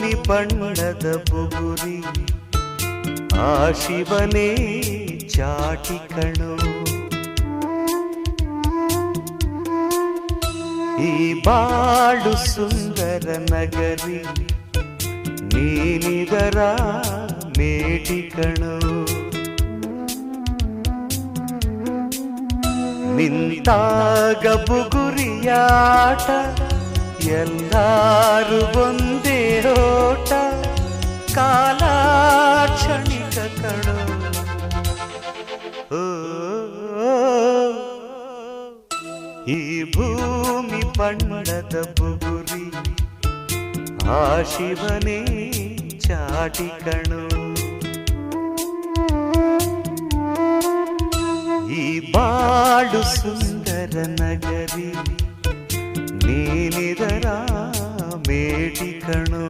ಭೂಮಿ ಬಣ್ಣದ ಬುಗುರಿ ಆ ಶಿವನೇ ಚಾಟಿ ಕಣೋ. ಈ ಬಾಳು ಸುಂದರ ನಗರಿ ನೀನಿದರ ಮೇಟಿ ಕಣೋ. ನಿಂತಾಗ ಬುಗುರಿಯಾಟ ಎಲ್ಲಾರು ಒಂದೇ ಓಟ ಕಾಲ ಕ್ಷಣಿಕ ಕಣೋ. ಈ ಭೂಮಿ ಬಣ್ಣದ ಬುಗುರಿ ಆ ಶಿವನೇ ಚಾಟಿ ಕಣೋ. ಈ ಬಾಳು ಸುಂದರ ನಗರಿ ನೀನಿದರ ಮೇಟಿ ಕಣೋ.